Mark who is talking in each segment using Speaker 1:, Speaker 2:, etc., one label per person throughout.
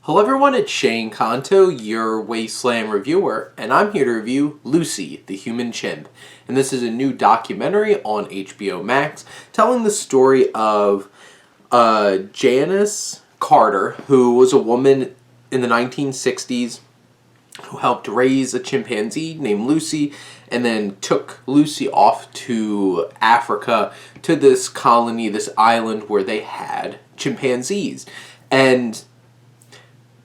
Speaker 1: Hello everyone, it's Shane Kanto, your Wasteland reviewer, and I'm here to review Lucy, the Human Chimp. And this is a new documentary on HBO Max telling the story of Janis Carter, who was a woman in the 1960s who helped raise a chimpanzee named Lucy, and then took Lucy off to Africa, to this colony, this island where they had chimpanzees. And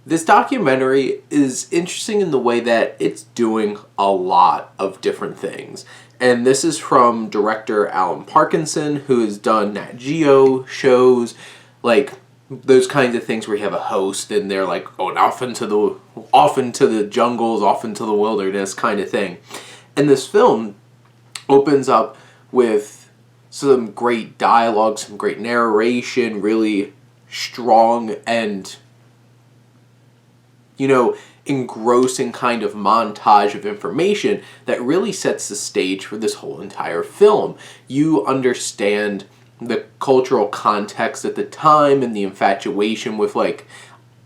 Speaker 1: this documentary is interesting in the way that it's doing a lot of different things. And this is from director Alan Parkinson, who has done Nat Geo shows, like those kinds of things where you have a host and they're like going off into the jungles, off into the wilderness kind of thing. And this film opens up with some great dialogue, some great narration, really strong and engrossing kind of montage of information that really sets the stage for this whole entire film. You understand the cultural context at the time and the infatuation with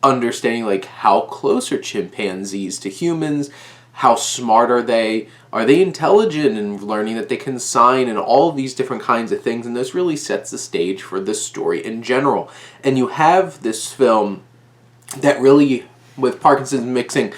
Speaker 1: understanding how close are chimpanzees to humans, how smart are they intelligent and learning that they can sign, and all of these different kinds of things. And this really sets the stage for this story in general. And you have this film that really, with Parkinson's mixing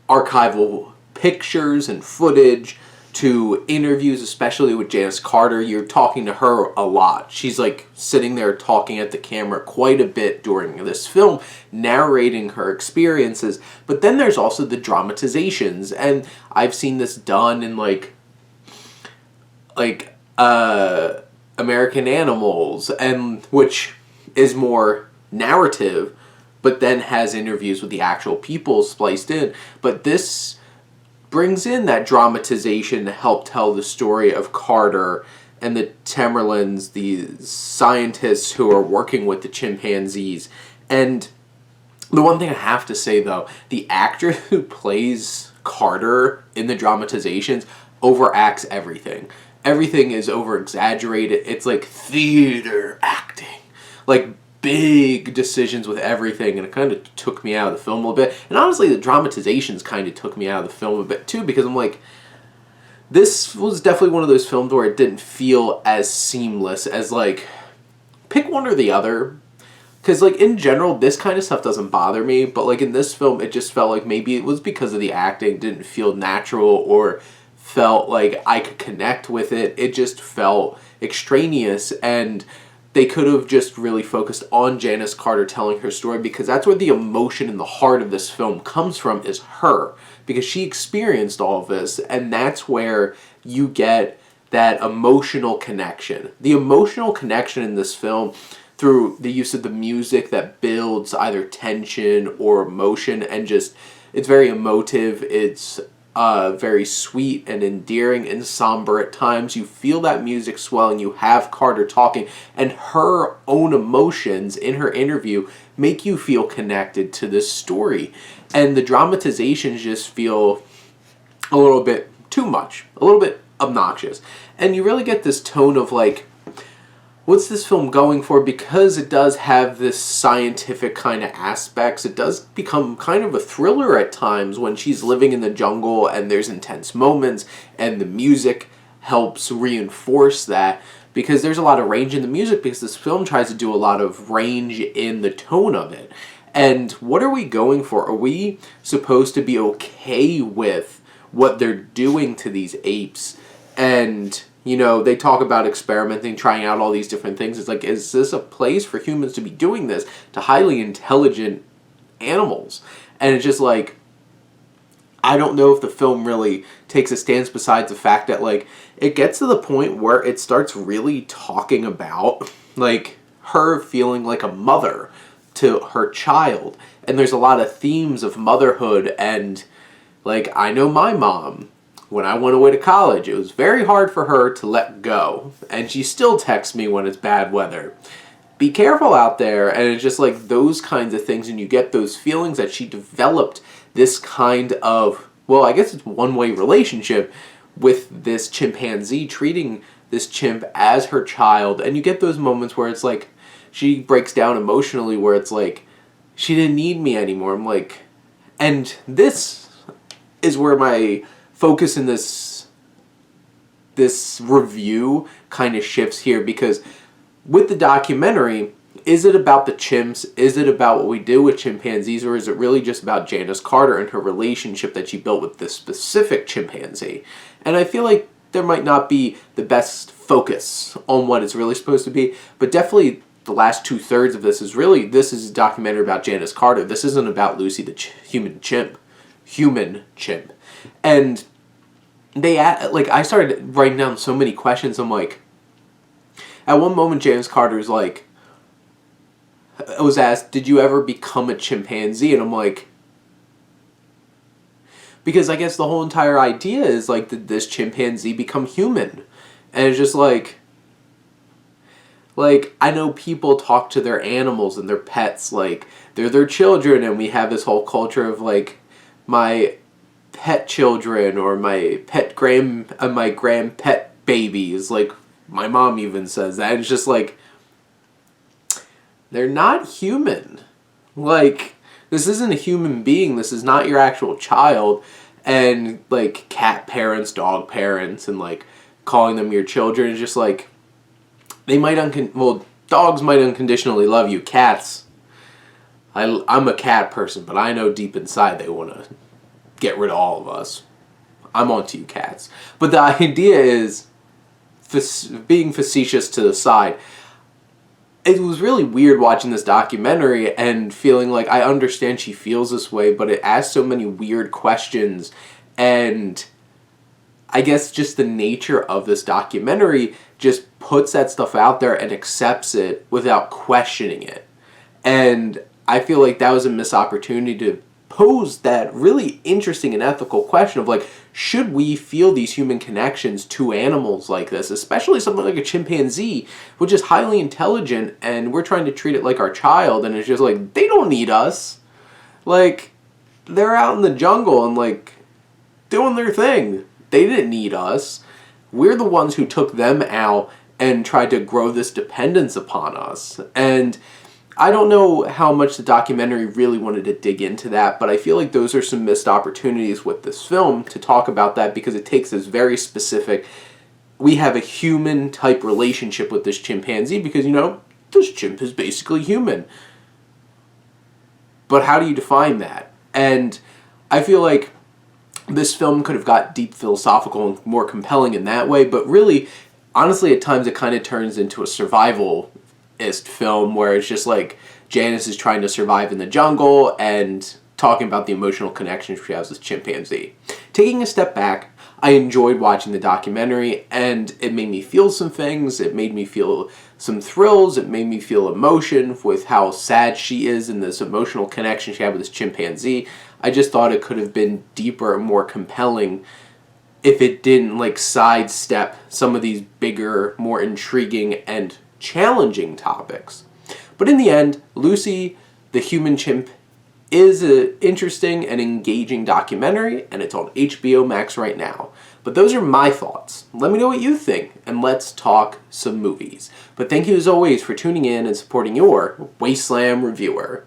Speaker 1: archival pictures and footage to interviews, especially with Janis Carter. You're talking to her a lot. She's sitting there talking at the camera quite a bit during this film, narrating her experiences. But then there's also the dramatizations, and I've seen this done in American Animals, and which is more narrative, but then has interviews with the actual people spliced in. But this brings in that dramatization to help tell the story of Carter and the Tamerlans, the scientists who are working with the chimpanzees. And the one thing I have to say, though, the actor who plays Carter in the dramatizations overacts everything. Everything is over-exaggerated. It's like theater acting. Big decisions with everything, and it kind of took me out of the film a little bit. And honestly, the dramatizations kind of took me out of the film a bit too, because I'm like, this was definitely one of those films where it didn't feel as seamless as pick one or the other. Because in general, this kind of stuff doesn't bother me, but in this film, it just felt like maybe it was because of the acting, didn't feel natural, or felt like I could connect with it. It just felt extraneous, and they could have just really focused on Janis Carter telling her story, because that's where the emotion and the heart of this film comes from, is her. Because she experienced all of this, and that's where you get that emotional connection. The emotional connection in this film through the use of the music that builds either tension or emotion, and just, it's very emotive, it's very sweet and endearing and somber at times. You feel that music swelling, you have Carter talking, and her own emotions in her interview make you feel connected to this story. And the dramatizations just feel a little bit too much, a little bit obnoxious. And you really get this tone of what's this film going for? Because it does have this scientific kind of aspects, it does become kind of a thriller at times when she's living in the jungle and there's intense moments, and the music helps reinforce that, because there's a lot of range in the music, because this film tries to do a lot of range in the tone of it. And what are we going for? Are we supposed to be okay with what they're doing to these apes? And they talk about experimenting, trying out all these different things. It's is this a place for humans to be doing this to highly intelligent animals? And it's just I don't know if the film really takes a stance, besides the fact that it gets to the point where it starts really talking about her feeling like a mother to her child. And there's a lot of themes of motherhood, and I know my mom, when I went away to college, it was very hard for her to let go. And she still texts me when it's bad weather. Be careful out there. And it's just those kinds of things. And you get those feelings that she developed this kind of, well, I guess it's one-way relationship with this chimpanzee, treating this chimp as her child. And you get those moments where it's she breaks down emotionally, where it's she didn't need me anymore. I'm like, and this is where my focus in this review kind of shifts here, because with the documentary, is it about the chimps? Is it about what we do with chimpanzees? Or is it really just about Janis Carter and her relationship that she built with this specific chimpanzee? And I feel like there might not be the best focus on what it's really supposed to be, but definitely the last 2/3 of this is a documentary about Janis Carter. This isn't about Lucy the human chimp. Human chimp. And I started writing down so many questions. I'm like, at one moment Janis Carter's like, I was asked, did you ever become a chimpanzee? And I'm like, because I guess the whole entire idea is like, did this chimpanzee become human? And it's just like, I know people talk to their animals and their pets like they're their children, and we have this whole culture of like, my pet children or my grand pet babies. Like, my mom even says that. And it's just like, they're not human. Like, this isn't a human being. This is not your actual child. And like, cat parents, dog parents, and like calling them your children is just like, they might dogs might unconditionally love you. Cats, I'm a cat person, but I know deep inside they want to get rid of all of us. I'm onto you, cats. But the idea is, being facetious to the side, it was really weird watching this documentary and feeling like, I understand she feels this way, but it asks so many weird questions. And I guess just the nature of this documentary just puts that stuff out there and accepts it without questioning it. And I feel like that was a missed opportunity to pose that really interesting and ethical question of like, should we feel these human connections to animals like this, especially something like a chimpanzee, which is highly intelligent, and we're trying to treat it like our child, and it's just like, they don't need us. Like, they're out in the jungle and like doing their thing. They didn't need us. We're the ones who took them out and tried to grow this dependence upon us. And I don't know how much the documentary really wanted to dig into that, but I feel like those are some missed opportunities with this film to talk about that, because it takes this very specific, we have a human type relationship with this chimpanzee because, this chimp is basically human. But how do you define that? And I feel like this film could have got deep philosophical and more compelling in that way, but really, honestly, at times it kind of turns into a survival film where it's just like Janis is trying to survive in the jungle and talking about the emotional connection she has with chimpanzee. Taking a step back, I enjoyed watching the documentary, and it made me feel some things. It made me feel some thrills. It made me feel emotion with how sad she is and this emotional connection she had with this chimpanzee. I just thought it could have been deeper and more compelling if it didn't like sidestep some of these bigger, more intriguing and challenging topics. But in the end, Lucy the Human Chimp is an interesting and engaging documentary, and it's on HBO Max right now. But those are my thoughts. Let me know what you think, and let's talk some movies. But thank you as always for tuning in and supporting your Wasteland reviewer.